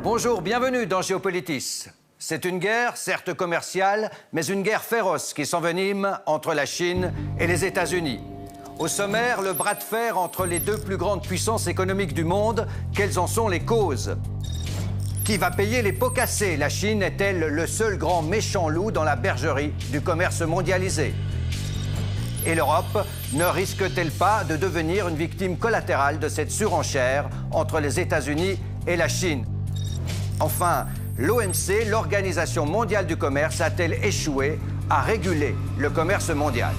Bonjour, bienvenue dans Géopolitis. C'est une guerre, certes commerciale, mais une guerre féroce qui s'envenime entre la Chine et les États-Unis. Au sommaire, le bras de fer entre les deux plus grandes puissances économiques du monde. Quelles en sont les causes? Qui va payer les pots cassés? La Chine est-elle le seul grand méchant loup dans la bergerie du commerce mondialisé? Et l'Europe ne risque-t-elle pas de devenir une victime collatérale de cette surenchère entre les États-Unis et la Chine? Enfin, l'OMC, l'Organisation mondiale du commerce, a-t-elle échoué à réguler le commerce mondial?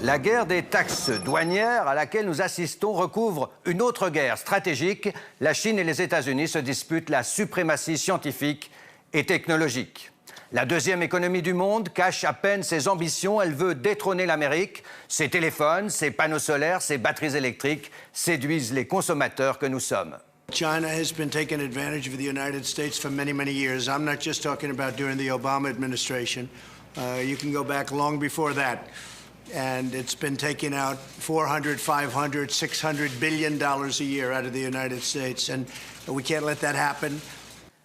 La guerre des taxes douanières à laquelle nous assistons recouvre une autre guerre stratégique. La Chine et les États-Unis se disputent la suprématie scientifique et technologique. La deuxième économie du monde cache à peine ses ambitions. Elle veut détrôner l'Amérique. Ses téléphones, ses panneaux solaires, ses batteries électriques séduisent les consommateurs que nous sommes. China has been taking advantage of the United States for many, many years. I'm not just talking about during the Obama administration. You can go back long before that. And it's been taking out $400, $500, $600 billion a year out of the United States. And we can't let that happen.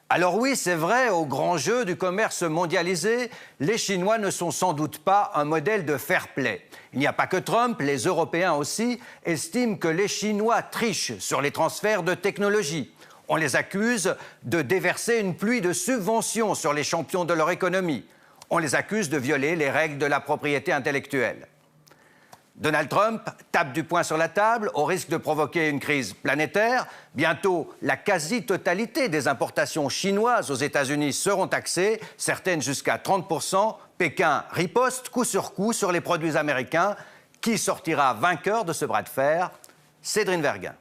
Alors oui, c'est vrai, au grand jeu du commerce mondialisé, les Chinois ne sont sans doute pas un modèle de fair play. Il n'y a pas que Trump, les Européens aussi estiment que les Chinois trichent sur les transferts de technologie. On les accuse de déverser une pluie de subventions sur les champions de leur économie. On les accuse de violer les règles de la propriété intellectuelle. Donald Trump tape du poing sur la table au risque de provoquer une crise planétaire. Bientôt, la quasi-totalité des importations chinoises aux États-Unis seront taxées, certaines jusqu'à 30%. Pékin riposte coup sur coup sur les produits américains. Qui sortira vainqueur de ce bras de fer? Cédrine Verguin.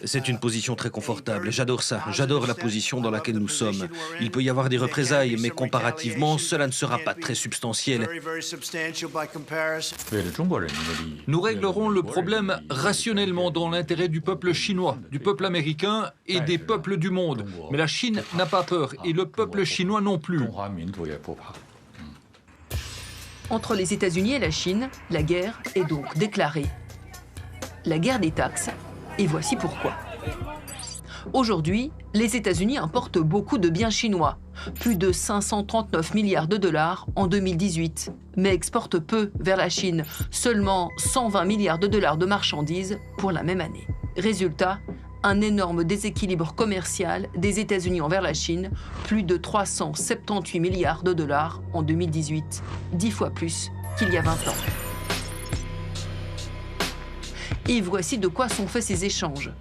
C'est une position très confortable. J'adore ça. J'adore la position dans laquelle nous sommes. Il peut y avoir des représailles, mais comparativement, cela ne sera pas très substantiel. Nous réglerons le problème rationnellement dans l'intérêt du peuple chinois, du peuple américain et des peuples du monde. Mais la Chine n'a pas peur et le peuple chinois non plus. Entre les États-Unis et la Chine, la guerre est donc déclarée. La guerre des taxes, et voici pourquoi. Aujourd'hui, les États-Unis importent beaucoup de biens chinois, plus de 539 milliards de dollars en 2018, mais exportent peu vers la Chine, seulement 120 milliards de dollars de marchandises pour la même année. Résultat, un énorme déséquilibre commercial des États-Unis envers la Chine, plus de 378 milliards de dollars en 2018, 10 fois plus qu'il y a 20 ans. Et voici de quoi sont faits ces échanges.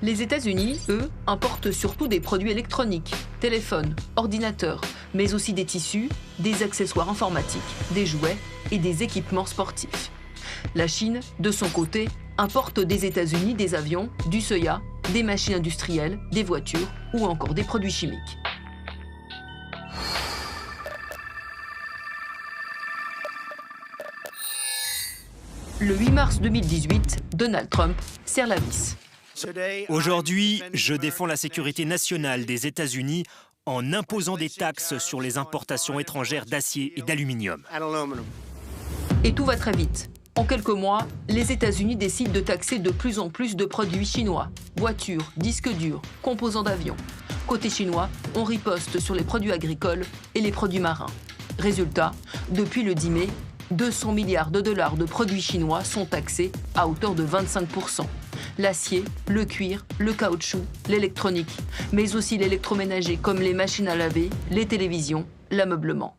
Les États-Unis, eux, importent surtout des produits électroniques, téléphones, ordinateurs, mais aussi des tissus, des accessoires informatiques, des jouets et des équipements sportifs. La Chine, de son côté, importe des États-Unis des avions, du soya, des machines industrielles, des voitures ou encore des produits chimiques. Le 8 mars 2018, Donald Trump serre la vis. Aujourd'hui, je défends la sécurité nationale des États-Unis en imposant des taxes sur les importations étrangères d'acier et d'aluminium. Et tout va très vite. En quelques mois, les États-Unis décident de taxer de plus en plus de produits chinois. Voitures, disques durs, composants d'avions. Côté chinois, on riposte sur les produits agricoles et les produits marins. Résultat, depuis le 10 mai, 200 milliards de dollars de produits chinois sont taxés à hauteur de 25%. L'acier, le cuir, le caoutchouc, l'électronique, mais aussi l'électroménager comme les machines à laver, les télévisions, l'ameublement.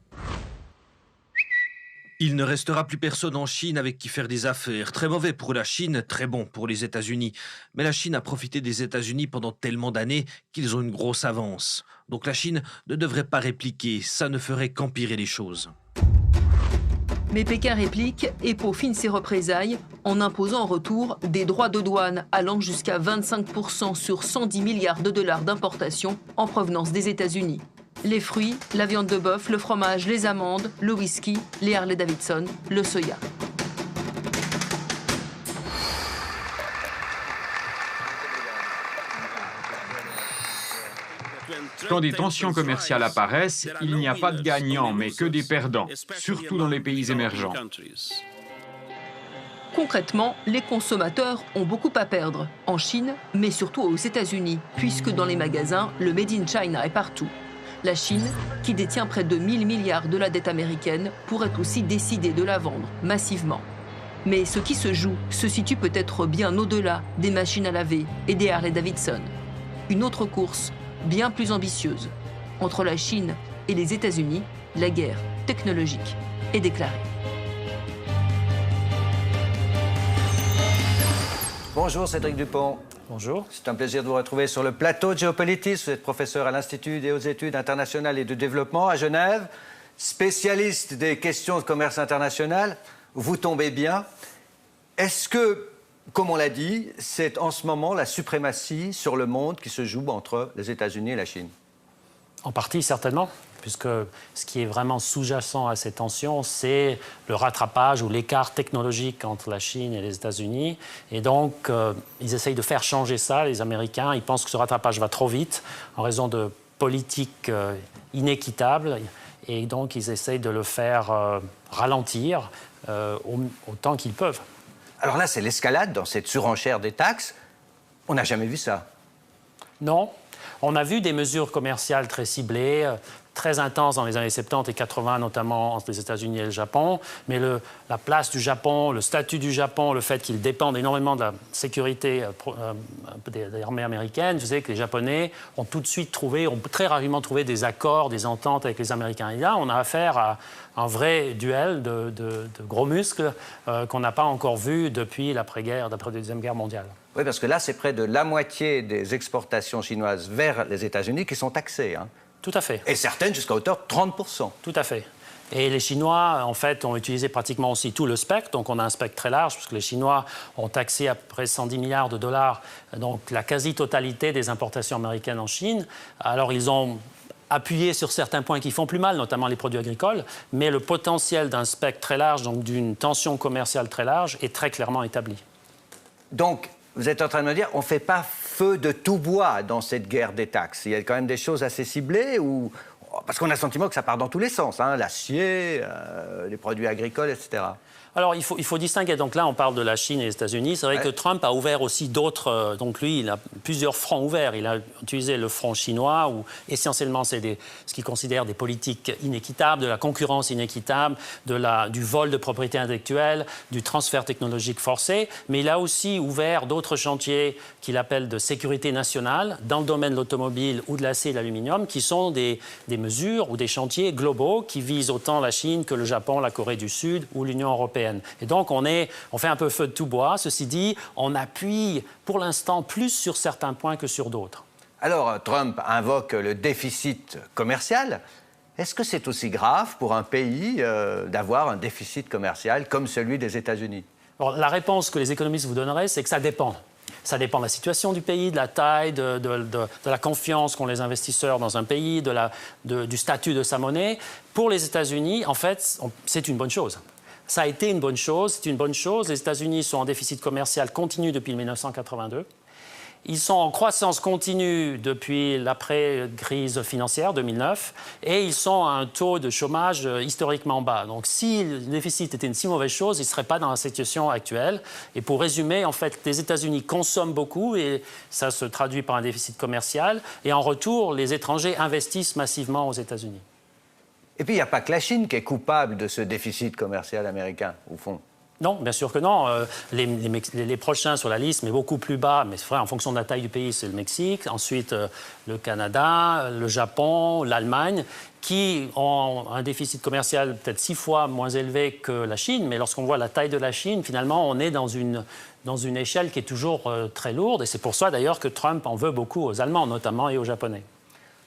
Il ne restera plus personne en Chine avec qui faire des affaires. Très mauvais pour la Chine, très bon pour les États-Unis. Mais la Chine a profité des États-Unis pendant tellement d'années qu'ils ont une grosse avance. Donc la Chine ne devrait pas répliquer, ça ne ferait qu'empirer les choses. Mais Pékin réplique et peaufine ses représailles en imposant en retour des droits de douane allant jusqu'à 25% sur 110 milliards de dollars d'importation en provenance des États-Unis. Les fruits, la viande de bœuf, le fromage, les amandes, le whisky, les Harley-Davidson, le soya. Quand des tensions commerciales apparaissent, il n'y a pas de gagnants, mais que des perdants, surtout dans les pays émergents. Concrètement, les consommateurs ont beaucoup à perdre, en Chine, mais surtout aux États-Unis, puisque dans les magasins, le Made in China est partout. La Chine, qui détient près de 1000 milliards de la dette américaine, pourrait aussi décider de la vendre massivement. Mais ce qui se joue se situe peut-être bien au-delà des machines à laver et des Harley-Davidson. Une autre course, bien plus ambitieuse. Entre la Chine et les États-Unis, la guerre technologique est déclarée. Bonjour Cédric Dupont. Bonjour. C'est un plaisir de vous retrouver sur le plateau de Géopolitis. Vous êtes professeur à l'Institut des hautes études internationales et de développement à Genève, spécialiste des questions de commerce international. Vous tombez bien. Est-ce que, comme on l'a dit, c'est en ce moment la suprématie sur le monde qui se joue entre les États-Unis et la Chine? En partie, certainement, puisque ce qui est vraiment sous-jacent à ces tensions, c'est le rattrapage ou l'écart technologique entre la Chine et les États-Unis. Et donc, ils essayent de faire changer ça, les Américains. Ils pensent que ce rattrapage va trop vite en raison de politiques inéquitables. Et donc, ils essayent de le faire ralentir autant qu'ils peuvent. Alors là, c'est l'escalade dans cette surenchère des taxes. On n'a jamais vu ça. Non. On a vu des mesures commerciales très ciblées, très intenses dans les années 70 et 80, notamment entre les États-Unis et le Japon. Mais la place du Japon, le statut du Japon, le fait qu'il dépende énormément de la sécurité des armées américaines, vous savez que les Japonais ont tout de suite trouvé, ont très rarement trouvé des accords, des ententes avec les Américains. Et là, on a affaire à un vrai duel de gros muscles qu'on n'a pas encore vu depuis l'après-guerre, d'après la Deuxième Guerre mondiale. Oui, parce que là, c'est près de la moitié des exportations chinoises vers les États-Unis qui sont taxées. Hein. Tout à fait. Et certaines jusqu'à hauteur de 30%. Tout à fait. Et les Chinois, en fait, ont utilisé pratiquement aussi tout le spectre. Donc, on a un spectre très large, puisque les Chinois ont taxé à peu près 110 milliards de dollars, donc la quasi-totalité des importations américaines en Chine. Alors, ils ont appuyé sur certains points qui font plus mal, notamment les produits agricoles, mais le potentiel d'un spectre très large, donc d'une tension commerciale très large, est très clairement établi. Donc, vous êtes en train de me dire, on ne fait pas feu de tout bois dans cette guerre des taxes. Il y a quand même des choses assez ciblées ou... Parce qu'on a le sentiment que ça part dans tous les sens, hein, l'acier, les produits agricoles, etc. Alors, il faut distinguer. Donc là, on parle de la Chine et des États-Unis. C'est vrai que Trump a ouvert aussi d'autres... donc lui, il a plusieurs fronts ouverts. Il a utilisé le front chinois, où essentiellement, c'est ce qu'il considère des politiques inéquitables, de la concurrence inéquitable, du vol de propriété intellectuelle, du transfert technologique forcé. Mais il a aussi ouvert d'autres chantiers qu'il appelle de sécurité nationale, dans le domaine de l'automobile ou de l'acier et de l'aluminium, qui sont des mesures ou des chantiers globaux qui visent autant la Chine que le Japon, la Corée du Sud ou l'Union européenne. Et donc, on fait un peu feu de tout bois. Ceci dit, on appuie pour l'instant plus sur certains points que sur d'autres. Alors, Trump invoque le déficit commercial. Est-ce que c'est aussi grave pour un pays d'avoir un déficit commercial comme celui des États-Unis? Alors, la réponse que les économistes vous donneraient, c'est que ça dépend. Ça dépend de la situation du pays, de la taille, de la confiance qu'ont les investisseurs dans un pays, du statut de sa monnaie. Pour les États-Unis, en fait, c'est une bonne chose. Ça a été une bonne chose, c'est une bonne chose. Les États-Unis sont en déficit commercial continu depuis 1982. Ils sont en croissance continue depuis l'après-crise financière 2009 et ils sont à un taux de chômage historiquement bas. Donc si le déficit était une si mauvaise chose, ils ne seraient pas dans la situation actuelle. Et pour résumer, en fait, les États-Unis consomment beaucoup et ça se traduit par un déficit commercial. Et en retour, les étrangers investissent massivement aux États-Unis. Et puis, il n'y a pas que la Chine qui est coupable de ce déficit commercial américain, au fond. Non, bien sûr que non. Les prochains sur la liste, mais beaucoup plus bas, mais c'est vrai, en fonction de la taille du pays, c'est le Mexique, ensuite le Canada, le Japon, l'Allemagne, qui ont un déficit commercial peut-être 6 fois moins élevé que la Chine. Mais lorsqu'on voit la taille de la Chine, finalement, on est dans une échelle qui est toujours très lourde. Et c'est pour ça, d'ailleurs, que Trump en veut beaucoup aux Allemands, notamment, et aux Japonais.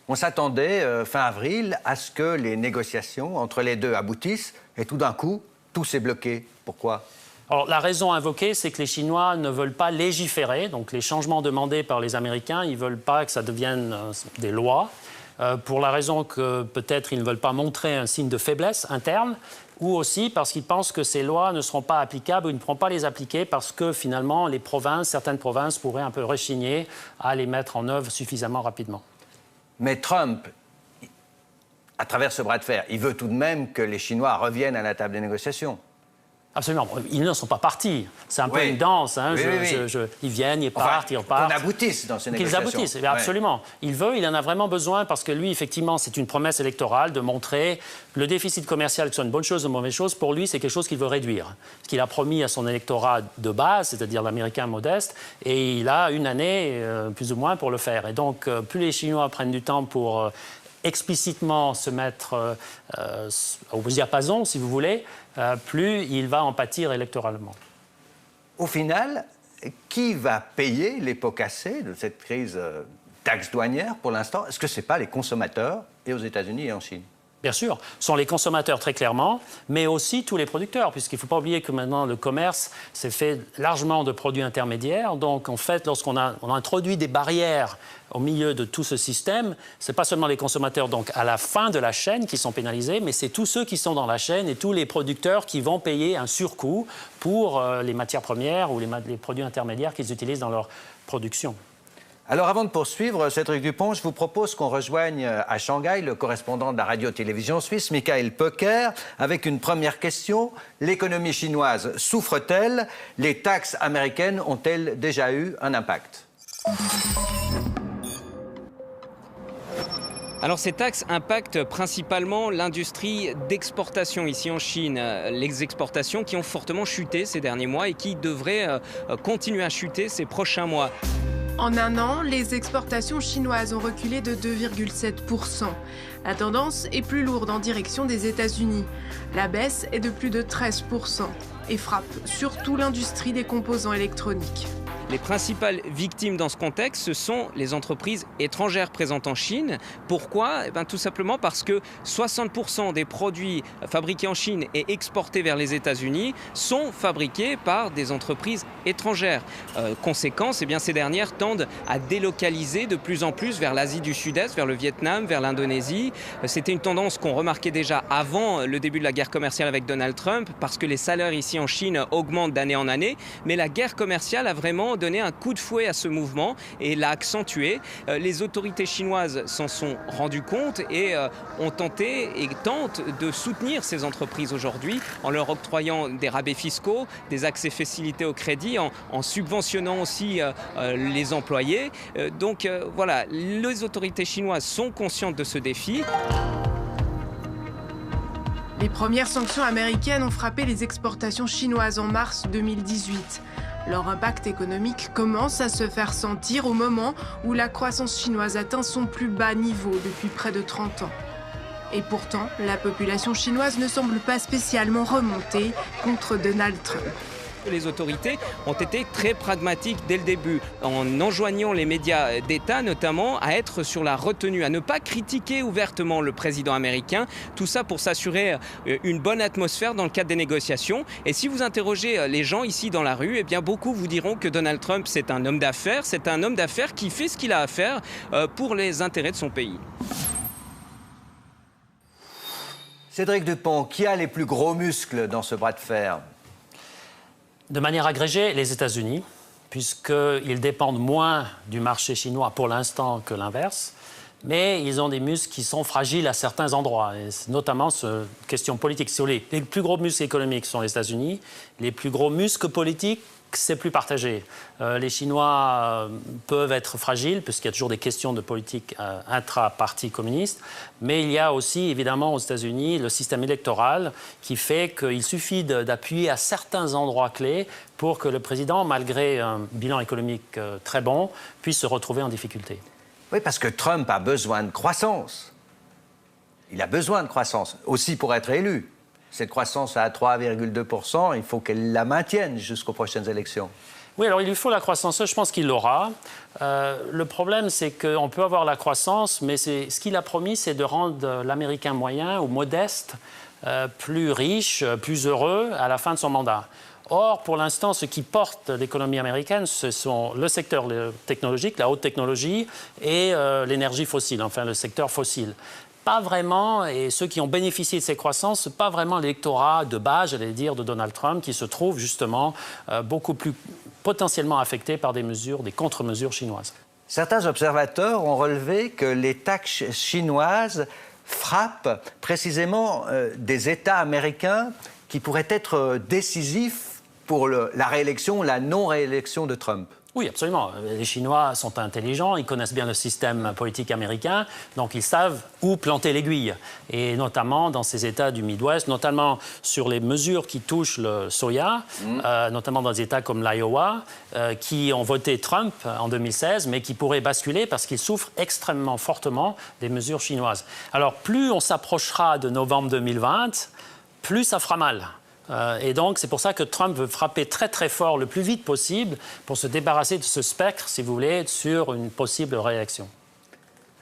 On s'attendait, fin avril, à ce que les négociations entre les deux aboutissent, et tout d'un coup, tout s'est bloqué. Pourquoi ? Alors, la raison invoquée, c'est que les Chinois ne veulent pas légiférer. Donc, les changements demandés par les Américains, ils ne veulent pas que ça devienne des lois. Pour la raison que peut-être ils ne veulent pas montrer un signe de faiblesse interne, ou aussi parce qu'ils pensent que ces lois ne seront pas applicables ou ils ne pourront pas les appliquer parce que finalement, certaines provinces pourraient un peu rechigner à les mettre en œuvre suffisamment rapidement. Mais Trump, à travers ce bras de fer, il veut tout de même que les Chinois reviennent à la table des négociations. Absolument. Ils ne sont pas partis. C'est un peu une danse. Hein. Ils viennent, ils partent, ils repartent. Qu'on aboutisse dans ces négociations. Qu'ils aboutissent, absolument. Il en a vraiment besoin parce que lui, effectivement, c'est une promesse électorale de montrer le déficit commercial, que ce soit une bonne chose ou une mauvaise chose. Pour lui, c'est quelque chose qu'il veut réduire. Ce qu'il a promis à son électorat de base, c'est-à-dire l'Américain modeste, et il a une année, plus ou moins, pour le faire. Et donc, plus les Chinois prennent du temps pour explicitement se mettre au diapason, si vous voulez, plus il va en pâtir électoralement. Au final, qui va payer les pots cassés de cette crise taxe douanière pour l'instant? Est-ce que ce n'est pas les consommateurs, et aux États-Unis et en Chine? Bien sûr, ce sont les consommateurs très clairement, mais aussi tous les producteurs, puisqu'il ne faut pas oublier que maintenant le commerce s'est fait largement de produits intermédiaires. Donc en fait, lorsqu'on a introduit des barrières au milieu de tout ce système, ce n'est pas seulement les consommateurs donc à la fin de la chaîne qui sont pénalisés, mais c'est tous ceux qui sont dans la chaîne et tous les producteurs qui vont payer un surcoût pour les matières premières ou les produits intermédiaires qu'ils utilisent dans leur production. Alors, avant de poursuivre, Cédric Dupont, je vous propose qu'on rejoigne à Shanghai le correspondant de la radio-télévision suisse, Michael Pöcker, avec une première question. L'économie chinoise souffre-t-elle? Les taxes américaines ont-elles déjà eu un impact? Alors ces taxes impactent principalement l'industrie d'exportation ici en Chine. Les exportations qui ont fortement chuté ces derniers mois et qui devraient continuer à chuter ces prochains mois. En un an, les exportations chinoises ont reculé de 2,7%. La tendance est plus lourde en direction des États-Unis. La baisse est de plus de 13% et frappe surtout l'industrie des composants électroniques. Les principales victimes dans ce contexte, ce sont les entreprises étrangères présentes en Chine. Pourquoi ? Tout simplement parce que 60% des produits fabriqués en Chine et exportés vers les États-Unis sont fabriqués par des entreprises étrangères. Conséquence, ces dernières tendent à délocaliser de plus en plus vers l'Asie du Sud-Est, vers le Vietnam, vers l'Indonésie. C'était une tendance qu'on remarquait déjà avant le début de la guerre commerciale avec Donald Trump, parce que les salaires ici en Chine augmentent d'année en année. Mais la guerre commerciale a vraiment donné un coup de fouet à ce mouvement et l'a accentué. Les autorités chinoises s'en sont rendues compte et ont tenté et tentent de soutenir ces entreprises aujourd'hui en leur octroyant des rabais fiscaux, des accès facilités au crédit, en subventionnant aussi les employés. Donc voilà, les autorités chinoises sont conscientes de ce défi. Les premières sanctions américaines ont frappé les exportations chinoises en mars 2018. Leur impact économique commence à se faire sentir au moment où la croissance chinoise atteint son plus bas niveau depuis près de 30 ans. Et pourtant, la population chinoise ne semble pas spécialement remontée contre Donald Trump. Les autorités ont été très pragmatiques dès le début, en enjoignant les médias d'État notamment à être sur la retenue, à ne pas critiquer ouvertement le président américain. Tout ça pour s'assurer une bonne atmosphère dans le cadre des négociations. Et si vous interrogez les gens ici dans la rue, beaucoup vous diront que Donald Trump, c'est un homme d'affaires. C'est un homme d'affaires qui fait ce qu'il a à faire pour les intérêts de son pays. Cédric Dupont, qui a les plus gros muscles dans ce bras de fer? De manière agrégée, les États-Unis, puisqu'ils dépendent moins du marché chinois pour l'instant que l'inverse, mais ils ont des muscles qui sont fragiles à certains endroits, et notamment sur question politique. Les plus gros muscles économiques sont les États-Unis, les plus gros muscles politiques, c'est plus partagé. Les Chinois peuvent être fragiles, puisqu'il y a toujours des questions de politique intra-parti communiste, mais il y a aussi, évidemment, aux États-Unis, le système électoral qui fait qu'il suffit d'appuyer à certains endroits clés pour que le président, malgré un bilan économique très bon, puisse se retrouver en difficulté. Oui, parce que Trump a besoin de croissance. Il a besoin de croissance, aussi pour être élu. Cette croissance à 3,2%, il faut qu'elle la maintienne jusqu'aux prochaines élections. Oui, alors il lui faut la croissance, je pense qu'il l'aura. Le problème, c'est qu'on peut avoir la croissance, mais ce qu'il a promis, c'est de rendre l'Américain moyen ou modeste plus riche, plus heureux à la fin de son mandat. Or, pour l'instant, ce qui porte l'économie américaine, ce sont le secteur technologique, la haute technologie et l'énergie fossile, enfin le secteur fossile. Pas vraiment, et ceux qui ont bénéficié de ces croissances, ce n'est pas vraiment l'électorat de base, j'allais dire, de Donald Trump, qui se trouve justement beaucoup plus potentiellement affecté par des contre-mesures chinoises. Certains observateurs ont relevé que les taxes chinoises frappent précisément des États américains qui pourraient être décisifs pour la réélection, la non-réélection de Trump. Oui, absolument. Les Chinois sont intelligents, ils connaissent bien le système politique américain, donc ils savent où planter l'aiguille. Et notamment dans ces États du Midwest, notamment sur les mesures qui touchent le soya, notamment dans des États comme l'Iowa, qui ont voté Trump en 2016, mais qui pourraient basculer parce qu'ils souffrent extrêmement fortement des mesures chinoises. Alors, plus on s'approchera de novembre 2020, plus ça fera mal. Et donc, c'est pour ça que Trump veut frapper très, très fort le plus vite possible pour se débarrasser de ce spectre, si vous voulez, sur une possible réélection.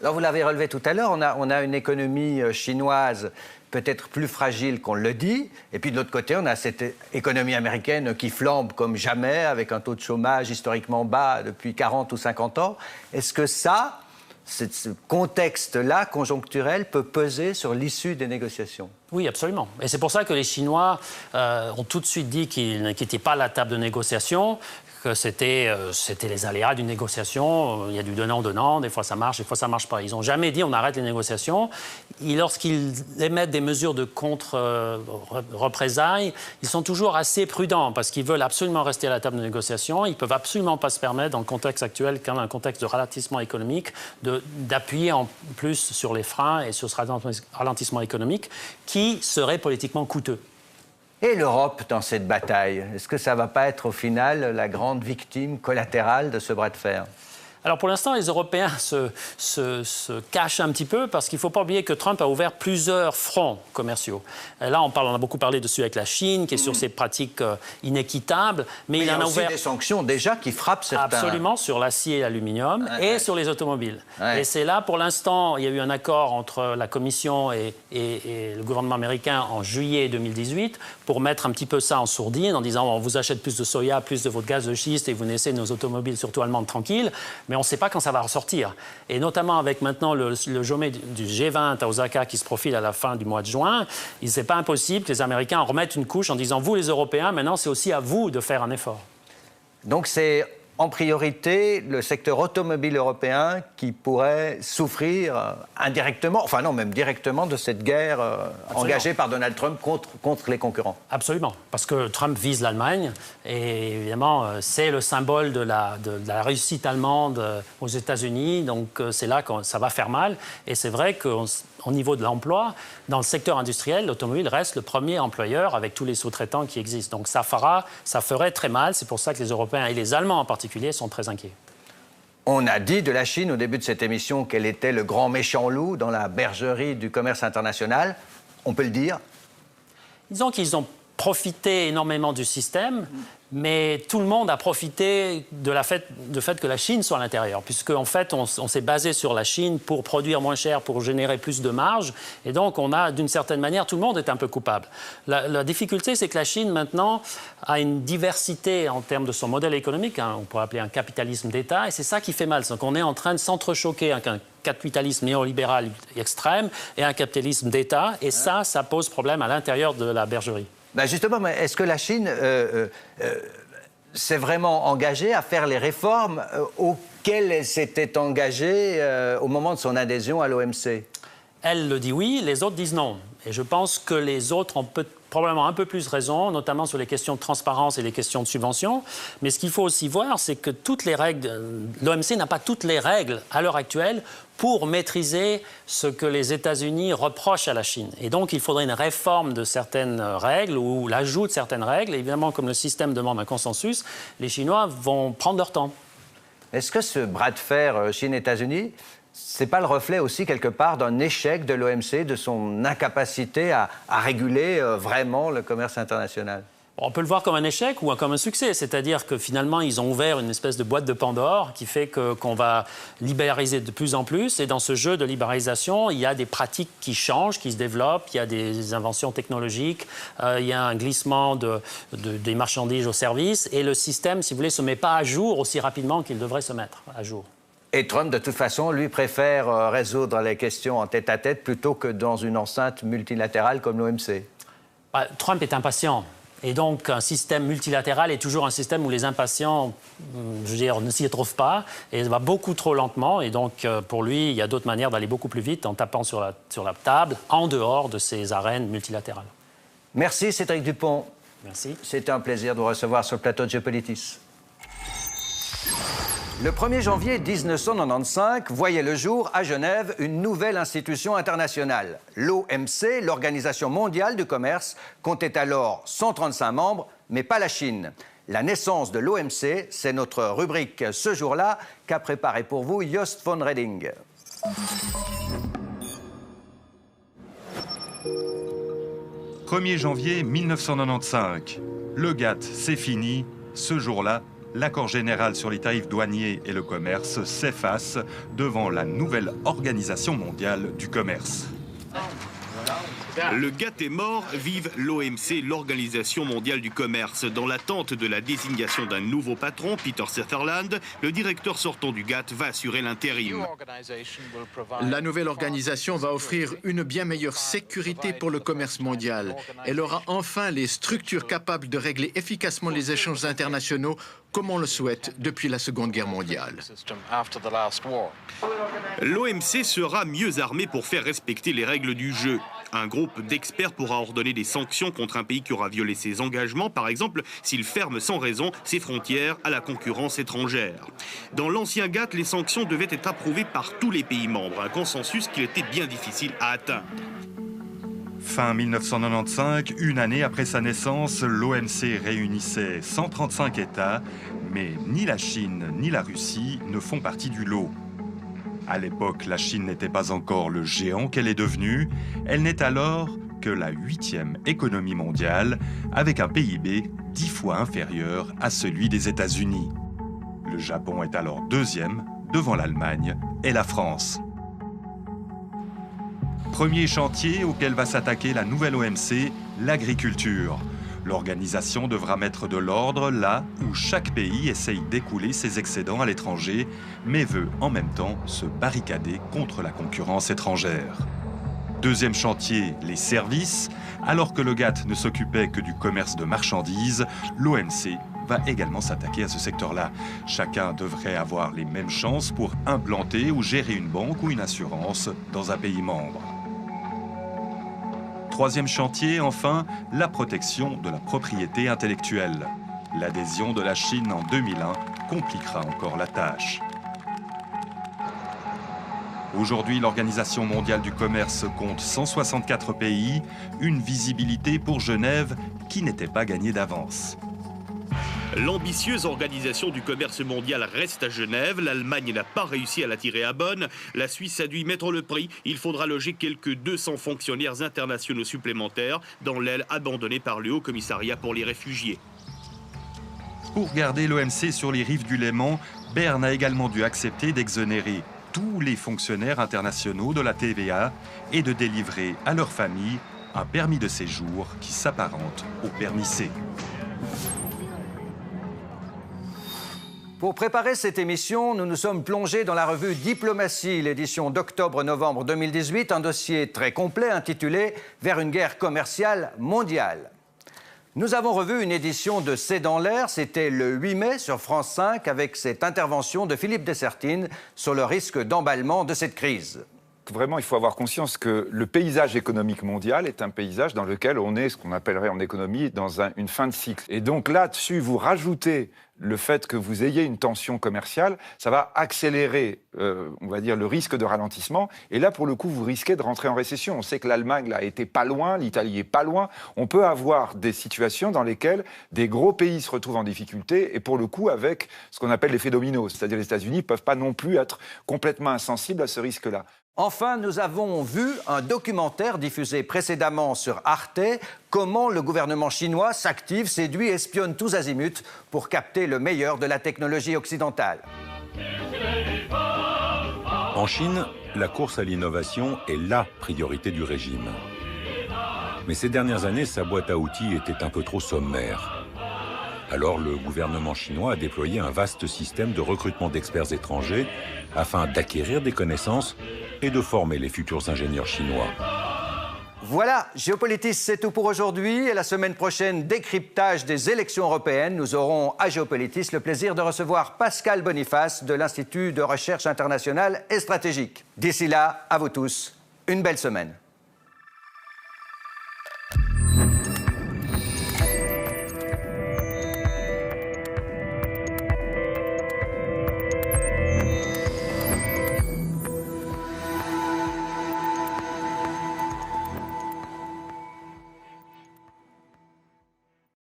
Alors, vous l'avez relevé tout à l'heure, on a une économie chinoise peut-être plus fragile qu'on le dit, et puis de l'autre côté, on a cette économie américaine qui flambe comme jamais, avec un taux de chômage historiquement bas depuis 40 ou 50 ans. Est-ce que ce contexte-là, conjoncturel, peut peser sur l'issue des négociations? Oui, absolument. Et c'est pour ça que les Chinois ont tout de suite dit qu'ils ne quittaient pas la table de négociation, que c'était les aléas d'une négociation. Il y a du donnant-donnant, des fois ça marche, des fois ça ne marche pas. Ils n'ont jamais dit on arrête les négociations. Et lorsqu'ils émettent des mesures de contre-représailles, ils sont toujours assez prudents parce qu'ils veulent absolument rester à la table de négociation. Ils ne peuvent absolument pas se permettre, dans le contexte actuel, dans un contexte de ralentissement économique, d'appuyer en plus sur les freins et sur ce ralentissement économique qui serait politiquement coûteux. Et l'Europe dans cette bataille, est-ce que ça ne va pas être au final la grande victime collatérale de ce bras de fer? Alors pour l'instant, les Européens se cachent un petit peu parce qu'il ne faut pas oublier que Trump a ouvert plusieurs fronts commerciaux. Et là, on a beaucoup parlé dessus avec la Chine, qui est sur ses pratiques inéquitables. Mais il en a ouvert des sanctions déjà qui frappent certains. Absolument, sur l'acier et l'aluminium et sur les automobiles. Et c'est là, pour l'instant, il y a eu un accord entre la Commission et le gouvernement américain en juillet 2018 pour mettre un petit peu ça en sourdine en disant on vous achète plus de soya, plus de votre gaz de schiste et vous laissez nos automobiles, surtout allemandes, tranquilles. Mais on ne sait pas quand ça va ressortir. Et notamment avec maintenant le sommet du G20 à Osaka qui se profile à la fin du mois de juin, il n'est pas impossible que les Américains en remettent une couche en disant vous les Européens, maintenant c'est aussi à vous de faire un effort. Donc c'est en priorité le secteur automobile européen qui pourrait souffrir indirectement, enfin non, même directement de cette guerre engagée par Donald Trump contre les concurrents. Absolument, parce que Trump vise l'Allemagne et évidemment c'est le symbole de la réussite allemande aux États-Unis, donc c'est là que ça va faire mal. Et c'est vrai qu'au niveau de l'emploi, dans le secteur industriel, l'automobile reste le premier employeur avec tous les sous-traitants qui existent. Donc ça ferait très mal, c'est pour ça que les Européens et les Allemands en particulier sont très inquiets. On a dit de la Chine au début de cette émission qu'elle était le grand méchant loup dans la bergerie du commerce international. On peut le dire? Disons qu'ils ont profité énormément du système, mais tout le monde a profité du fait que la Chine soit à l'intérieur, puisque en fait, on s'est basé sur la Chine pour produire moins cher, pour générer plus de marge, et donc on a, d'une certaine manière, tout le monde est un peu coupable. La difficulté, c'est que la Chine, maintenant, a une diversité en termes de son modèle économique, on pourrait appeler un capitalisme d'État, et c'est ça qui fait mal. Donc on est en train de s'entrechoquer avec un capitalisme néolibéral extrême et un capitalisme d'État, et ça pose problème à l'intérieur de la bergerie. Ben justement, mais est-ce que la Chine s'est vraiment engagée à faire les réformes auxquelles elle s'était engagée au moment de son adhésion à l'OMC? Elle le dit oui, les autres disent non. Et je pense que les autres ont probablement un peu plus raison, notamment sur les questions de transparence et les questions de subvention. Mais ce qu'il faut aussi voir, c'est que toutes les règles, l'OMC n'a pas toutes les règles à l'heure actuelle pour maîtriser ce que les États-Unis reprochent à la Chine. Et donc, il faudrait une réforme de certaines règles ou l'ajout de certaines règles. Et évidemment, comme le système demande un consensus, les Chinois vont prendre leur temps. Est-ce que ce bras de fer Chine-États-Unis, c'est pas le reflet aussi, quelque part, d'un échec de l'OMC, de son incapacité à réguler vraiment le commerce international? On peut le voir comme un échec ou comme un succès, c'est-à-dire que finalement, ils ont ouvert une espèce de boîte de Pandore qui fait qu'on va libéraliser de plus en plus. Et dans ce jeu de libéralisation, il y a des pratiques qui changent, qui se développent, il y a des inventions technologiques, il y a un glissement des marchandises aux services. Et le système, si vous voulez, ne se met pas à jour aussi rapidement qu'il devrait se mettre à jour. Et Trump, de toute façon, lui préfère résoudre les questions en tête-à-tête plutôt que dans une enceinte multilatérale comme l'OMC. Trump est impatient. Et donc, un système multilatéral est toujours un système où les impatients, je veux dire, ne s'y trouvent pas et va beaucoup trop lentement. Et donc, pour lui, il y a d'autres manières d'aller beaucoup plus vite en tapant sur la table, en dehors de ces arènes multilatérales. Merci, Cédric Dupont. Merci. C'était un plaisir de vous recevoir sur le plateau de Geopolitis. Le 1er janvier 1995 voyait le jour à Genève une nouvelle institution internationale. L'OMC, l'Organisation mondiale du commerce, comptait alors 135 membres, mais pas la Chine. La naissance de l'OMC, c'est notre rubrique ce jour-là qu'a préparé pour vous Joost von Reding. 1er janvier 1995. Le GATT, c'est fini. Ce jour-là, l'accord général sur les tarifs douaniers et le commerce s'efface devant la nouvelle Organisation mondiale du commerce. Le GATT est mort, vive l'OMC, l'Organisation mondiale du commerce. Dans l'attente de la désignation d'un nouveau patron, Peter Sutherland, le directeur sortant du GATT va assurer l'intérim. La nouvelle organisation va offrir une bien meilleure sécurité pour le commerce mondial. Elle aura enfin les structures capables de régler efficacement les échanges internationaux comme on le souhaite depuis la Seconde Guerre mondiale. L'OMC sera mieux armé pour faire respecter les règles du jeu. Un groupe d'experts pourra ordonner des sanctions contre un pays qui aura violé ses engagements, par exemple s'il ferme sans raison ses frontières à la concurrence étrangère. Dans l'ancien GATT, les sanctions devaient être approuvées par tous les pays membres, un consensus qu'il était bien difficile à atteindre. Fin 1995, une année après sa naissance, l'OMC réunissait 135 États, mais ni la Chine ni la Russie ne font partie du lot. À l'époque, la Chine n'était pas encore le géant qu'elle est devenue. Elle n'est alors que la 8e économie mondiale, avec un PIB 10 fois inférieur à celui des États-Unis. Le Japon est alors 2e, devant l'Allemagne et la France. Premier chantier auquel va s'attaquer la nouvelle OMC, l'agriculture. L'organisation devra mettre de l'ordre là où chaque pays essaye d'écouler ses excédents à l'étranger, mais veut en même temps se barricader contre la concurrence étrangère. Deuxième chantier, les services. Alors que le GATT ne s'occupait que du commerce de marchandises, l'OMC va également s'attaquer à ce secteur-là. Chacun devrait avoir les mêmes chances pour implanter ou gérer une banque ou une assurance dans un pays membre. Troisième chantier, enfin, la protection de la propriété intellectuelle. L'adhésion de la Chine en 2001 compliquera encore la tâche. Aujourd'hui, l'Organisation mondiale du commerce compte 164 pays, une visibilité pour Genève qui n'était pas gagnée d'avance. L'ambitieuse organisation du commerce mondial reste à Genève. L'Allemagne n'a pas réussi à la tirer à bonne. La Suisse a dû mettre le prix. Il faudra loger quelques 200 fonctionnaires internationaux supplémentaires dans l'aile abandonnée par le Haut Commissariat pour les réfugiés. Pour garder l'OMC sur les rives du Léman, Berne a également dû accepter d'exonérer tous les fonctionnaires internationaux de la TVA et de délivrer à leurs familles un permis de séjour qui s'apparente au permis C. Pour préparer cette émission, nous nous sommes plongés dans la revue Diplomatie, l'édition d'octobre-novembre 2018, un dossier très complet intitulé « Vers une guerre commerciale mondiale ». Nous avons revu une édition de C'est dans l'air, c'était le 8 mai sur France 5 avec cette intervention de Philippe Dessertine sur le risque d'emballement de cette crise. Vraiment, il faut avoir conscience que le paysage économique mondial est un paysage dans lequel on est, ce qu'on appellerait en économie, dans une fin de cycle. Et donc là-dessus, vous rajoutez le fait que vous ayez une tension commerciale, ça va accélérer, on va dire, le risque de ralentissement. Et là, pour le coup, vous risquez de rentrer en récession. On sait que l'Allemagne là, était pas loin, l'Italie est pas loin. On peut avoir des situations dans lesquelles des gros pays se retrouvent en difficulté et pour le coup, avec ce qu'on appelle l'effet domino. C'est-à-dire les États-Unis ne peuvent pas non plus être complètement insensibles à ce risque-là. Enfin, nous avons vu un documentaire diffusé précédemment sur Arte, comment le gouvernement chinois s'active, séduit, espionne tous azimuts pour capter le meilleur de la technologie occidentale. En Chine, la course à l'innovation est la priorité du régime. Mais ces dernières années, sa boîte à outils était un peu trop sommaire. Alors le gouvernement chinois a déployé un vaste système de recrutement d'experts étrangers afin d'acquérir des connaissances et de former les futurs ingénieurs chinois. Voilà, Géopolitis, c'est tout pour aujourd'hui. Et la semaine prochaine, décryptage des élections européennes. Nous aurons à Géopolitis le plaisir de recevoir Pascal Boniface de l'Institut de recherche internationale et stratégique. D'ici là, à vous tous, une belle semaine.